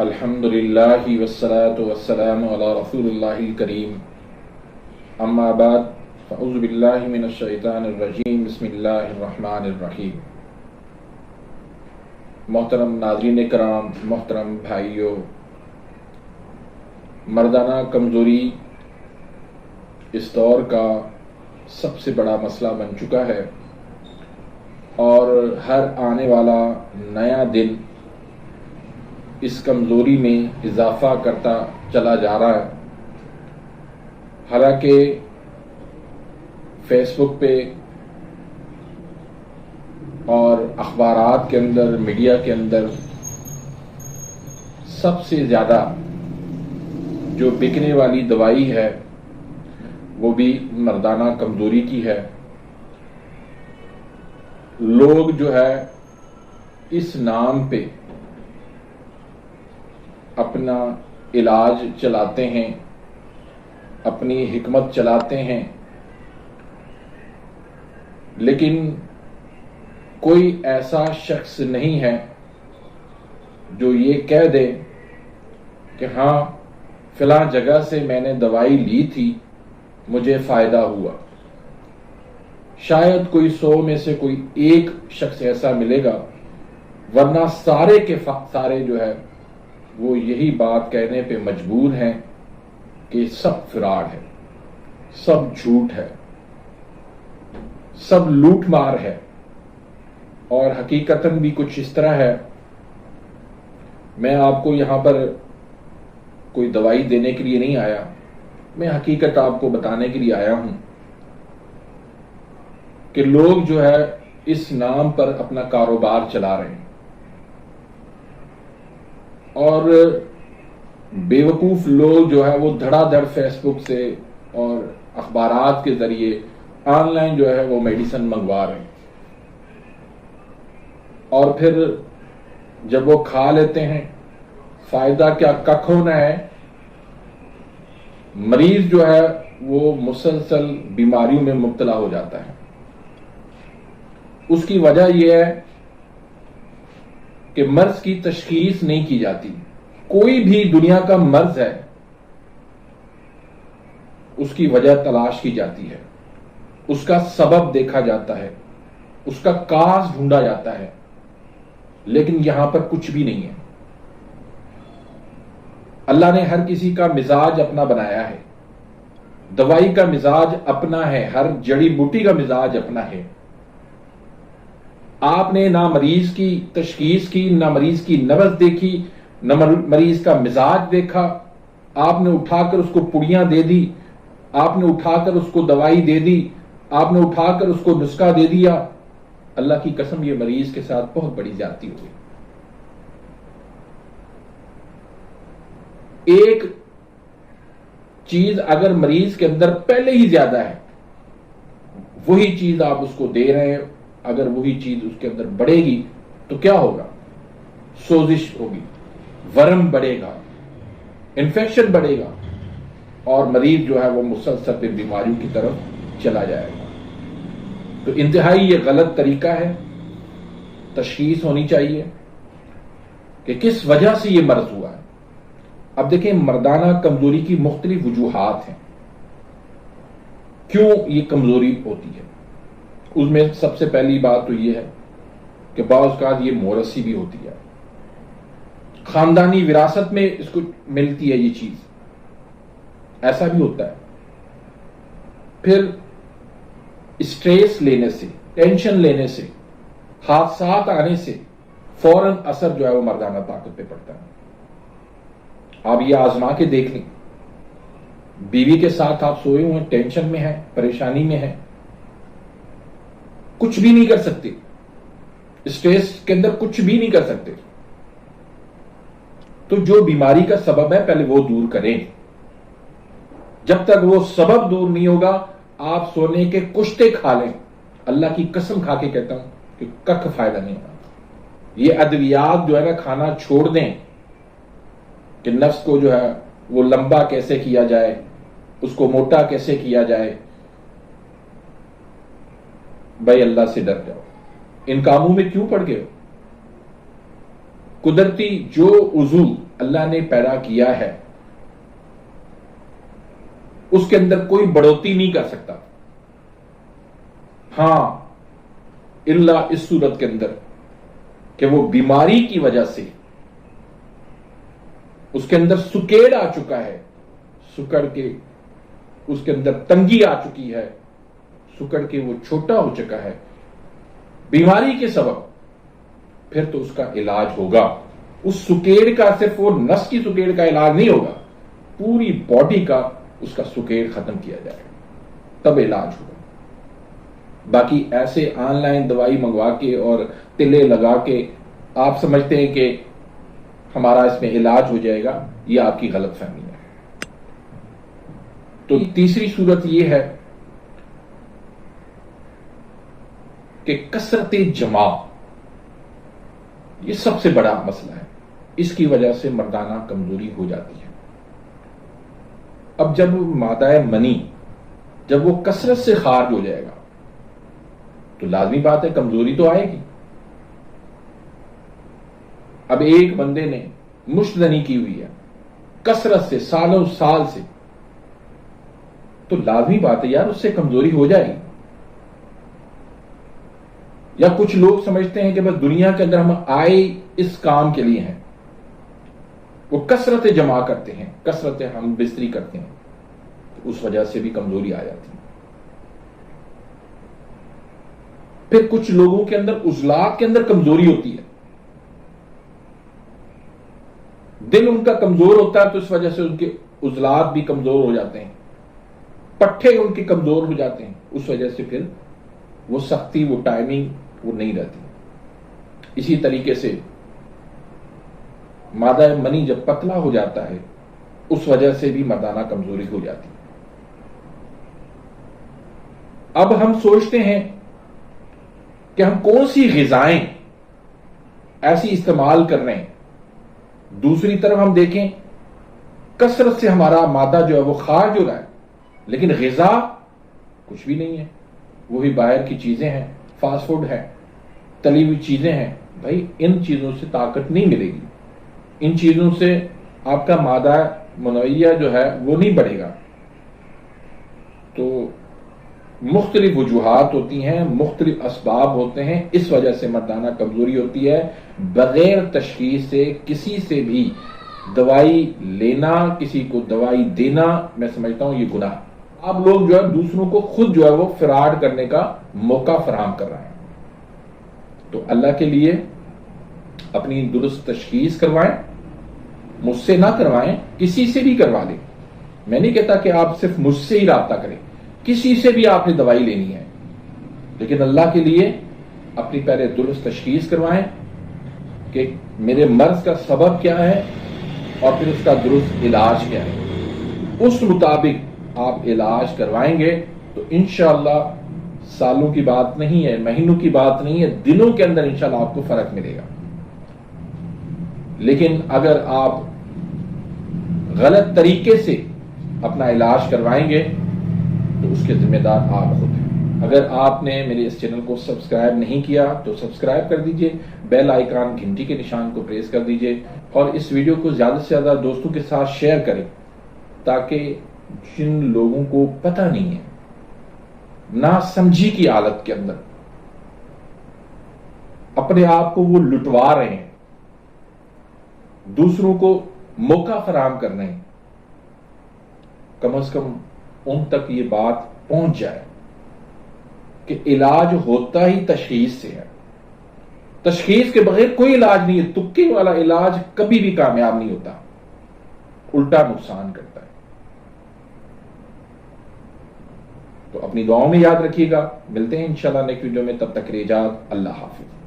الحمد للہ والصلاة والسلام علی رسول اللہ الکریم اما بعد فاعوذ باللہ من الشیطان الرجیم بسم اللہ الرحمن الرحیم۔ محترم ناظرین کرام، محترم بھائیوں، مردانہ کمزوری اس دور کا سب سے بڑا مسئلہ بن چکا ہے اور ہر آنے والا نیا دن اس کمزوری میں اضافہ کرتا چلا جا رہا ہے۔ حالانکہ فیس بک پہ اور اخبارات کے اندر، میڈیا کے اندر سب سے زیادہ جو بکنے والی دوائی ہے وہ بھی مردانہ کمزوری کی ہے۔ لوگ جو ہے اس نام پہ اپنا علاج چلاتے ہیں، اپنی حکمت چلاتے ہیں، لیکن کوئی ایسا شخص نہیں ہے جو یہ کہہ دے کہ ہاں فلاں جگہ سے میں نے دوائی لی تھی، مجھے فائدہ ہوا۔ شاید کوئی 100 میں سے کوئی ایک شخص ایسا ملے گا، ورنہ سارے کے سارے جو ہے وہ یہی بات کہنے پہ مجبور ہیں کہ سب فراڈ ہے، سب جھوٹ ہے، سب لوٹ مار ہے۔ اور حقیقتاً بھی کچھ اس طرح ہے۔ میں آپ کو یہاں پر کوئی دوائی دینے کے لیے نہیں آیا، میں حقیقت آپ کو بتانے کے لیے آیا ہوں کہ لوگ جو ہے اس نام پر اپنا کاروبار چلا رہے ہیں اور بیوقوف لوگ جو ہے وہ دھڑا دھڑ فیس بک سے اور اخبارات کے ذریعے آن لائن جو ہے وہ میڈیسن منگوا رہے ہیں، اور پھر جب وہ کھا لیتے ہیں فائدہ کیا ککھ ہونا ہے۔ مریض جو ہے وہ مسلسل بیماریوں میں مبتلا ہو جاتا ہے۔ اس کی وجہ یہ ہے کہ مرض کی تشخیص نہیں کی جاتی۔ کوئی بھی دنیا کا مرض ہے، اس کی وجہ تلاش کی جاتی ہے، اس کا سبب دیکھا جاتا ہے، اس کا کاز ڈھونڈا جاتا ہے، لیکن یہاں پر کچھ بھی نہیں ہے۔ اللہ نے ہر کسی کا مزاج اپنا بنایا ہے، دوائی کا مزاج اپنا ہے، ہر جڑی بوٹی کا مزاج اپنا ہے۔ آپ نے نہ مریض کی تشخیص کی، نہ مریض کی نبض دیکھی، نہ مریض کا مزاج دیکھا۔ آپ نے اٹھا کر اس کو پڑیاں دے دی، آپ نے اٹھا کر اس کو دوائی دے دی، آپ نے اٹھا کر اس کو نسخہ دے دیا۔ اللہ کی قسم یہ مریض کے ساتھ بہت بڑی زیادتی ہوئی۔ ایک چیز اگر مریض کے اندر پہلے ہی زیادہ ہے، وہی چیز آپ اس کو دے رہے ہیں، اگر وہی چیز اس کے اندر بڑھے گی تو کیا ہوگا؟ سوزش ہوگی، ورم بڑھے گا، انفیکشن بڑھے گا، اور مریض جو ہے وہ مسلسل بیماریوں کی طرف چلا جائے گا۔ تو انتہائی یہ غلط طریقہ ہے۔ تشخیص ہونی چاہیے کہ کس وجہ سے یہ مرض ہوا ہے۔ اب دیکھیں، مردانہ کمزوری کی مختلف وجوہات ہیں، کیوں یہ کمزوری ہوتی ہے۔ اس میں سب سے پہلی بات تو یہ ہے کہ بعض اوقات یہ موروثی بھی ہوتی ہے، خاندانی وراثت میں اس کو ملتی ہے یہ چیز، ایسا بھی ہوتا ہے۔ پھر اسٹریس لینے سے، ٹینشن لینے سے، حادثات آنے سے فوراً اثر جو ہے وہ مردانہ طاقت پہ پڑتا ہے۔ آپ یہ آزما کے دیکھ لیں، بیوی کے ساتھ آپ سوئے ہوئے ہیں، ٹینشن میں ہیں، پریشانی میں ہیں، کچھ بھی نہیں کر سکتے، اسٹریس کے اندر کچھ بھی نہیں کر سکتے، تو جو بیماری کا سبب ہے پہلے وہ دور کریں۔ جب تک وہ سبب دور نہیں ہوگا، آپ سونے کے کشتے کھا لیں، اللہ کی قسم کھا کے کہتا ہوں کہ ککھ فائدہ نہیں ہوگا۔ یہ ادویات جو ہے نا کھانا چھوڑ دیں کہ نفس کو جو ہے وہ لمبا کیسے کیا جائے، اس کو موٹا کیسے کیا جائے۔ بھائی اللہ سے ڈر جاؤ، ان کاموں میں کیوں پڑ گئے ہو؟ قدرتی جو عضو اللہ نے پیدا کیا ہے اس کے اندر کوئی بڑھوتری نہیں کر سکتا. ہاں الا اس صورت کے اندر کہ وہ بیماری کی وجہ سے اس کے اندر سکیڑ آ چکا ہے، سکڑ کے اس کے اندر تنگی آ چکی ہے، سکڑ کے وہ چھوٹا ہو چکا ہے بیماری کے سبب، پھر تو اس کا علاج ہوگا. اس سکیڑ کا صرف وہ نس کی سکیڑ کا علاج نہیں ہوگا، پوری باڈی کا اس کا سکیڑ ختم کیا جائے گا، تب علاج ہوگا. باقی ایسے آن لائن دوائی منگوا کے اور تلے لگا کے آپ سمجھتے ہیں کہ ہمارا اس میں علاج ہو جائے گا، یہ آپ کی غلط فہمی ہے. تو تیسری صورت یہ ہے کہ کثرت جماع، یہ سب سے بڑا مسئلہ ہے. اس کی وجہ سے مردانہ کمزوری ہو جاتی ہے. اب جب مادہ منی جب وہ کثرت سے خارج ہو جائے گا تو لازمی بات ہے کمزوری تو آئے گی. اب ایک بندے نے مشتدنی کی ہوئی ہے کثرت سے سالوں سال سے، تو لازمی بات ہے یار اس سے کمزوری ہو جائے گی. یا کچھ لوگ سمجھتے ہیں کہ بس دنیا کے اندر ہم آئے اس کام کے لیے ہیں، وہ کثرت جمع کرتے ہیں، کثرت ہم بستری کرتے ہیں، تو اس وجہ سے بھی کمزوری آ جاتی ہے. پھر کچھ لوگوں کے اندر عضلات کے اندر کمزوری ہوتی ہے، دل ان کا کمزور ہوتا ہے تو اس وجہ سے ان کے عضلات بھی کمزور ہو جاتے ہیں، پٹھے ان کے کمزور ہو جاتے ہیں، اس وجہ سے پھر وہ سختی وہ ٹائمنگ وہ نہیں رہتی. اسی طریقے سے مادہ منی جب پتلا ہو جاتا ہے اس وجہ سے بھی مردانہ کمزوری ہو جاتی ہے. اب ہم سوچتے ہیں کہ ہم کون سی غذائیں ایسی استعمال کر رہے ہیں. دوسری طرف ہم دیکھیں کثرت سے ہمارا مادہ جو ہے وہ خارج ہو رہا ہے، لیکن غذا کچھ بھی نہیں ہے، وہی باہر کی چیزیں ہیں، فاسٹ فوڈ ہے، تلی ہوئی چیزیں ہیں. بھائی ان چیزوں سے طاقت نہیں ملے گی، ان چیزوں سے آپ کا مادہ منویہ جو ہے وہ نہیں بڑھے گا. تو مختلف وجوہات ہوتی ہیں، مختلف اسباب ہوتے ہیں، اس وجہ سے مردانہ کمزوری ہوتی ہے. بغیر تشخیص سے کسی سے بھی دوائی لینا، کسی کو دوائی دینا، میں سمجھتا ہوں یہ گناہ. آپ لوگ جو ہے دوسروں کو خود جو ہے وہ فراڈ کرنے کا موقع فراہم کر رہے ہیں. تو اللہ کے لیے اپنی درست تشخیص کروائیں، مجھ سے نہ کروائیں، کسی سے بھی کروا لیں. میں نہیں کہتا کہ آپ صرف مجھ سے ہی رابطہ کریں، کسی سے بھی آپ نے دوائی لینی ہے، لیکن اللہ کے لیے اپنی پہلے درست تشخیص کروائیں کہ میرے مرض کا سبب کیا ہے اور پھر اس کا درست علاج کیا ہے. اس مطابق آپ علاج کروائیں گے تو انشاءاللہ سالوں کی بات نہیں ہے، مہینوں کی بات نہیں ہے، دنوں کے اندر انشاءاللہ آپ کو فرق ملے گا. لیکن اگر آپ غلط طریقے سے اپنا علاج کروائیں گے تو اس کے ذمہ دار آپ خود ہیں. اگر آپ نے میرے اس چینل کو سبسکرائب نہیں کیا تو سبسکرائب کر دیجئے، بیل آئیکن گھنٹی کے نشان کو پریس کر دیجئے، اور اس ویڈیو کو زیادہ سے زیادہ دوستوں کے ساتھ شیئر کریں تاکہ جن لوگوں کو پتہ نہیں ہے، نا سمجھی کی حالت کے اندر اپنے آپ کو وہ لٹوا رہے ہیں، دوسروں کو موقع فراہم کر رہے ہیں، کم از کم ان تک یہ بات پہنچ جائے کہ علاج ہوتا ہی تشخیص سے ہے. تشخیص کے بغیر کوئی علاج نہیں ہے. تکے والا علاج کبھی بھی کامیاب نہیں ہوتا، الٹا نقصان کرتا ہے. تو اپنی دعاؤں میں یاد رکھیے گا. ملتے ہیں انشاءاللہ نیکسٹ ویڈیو میں، تب تک کے لیے اجازت. اللہ حافظ.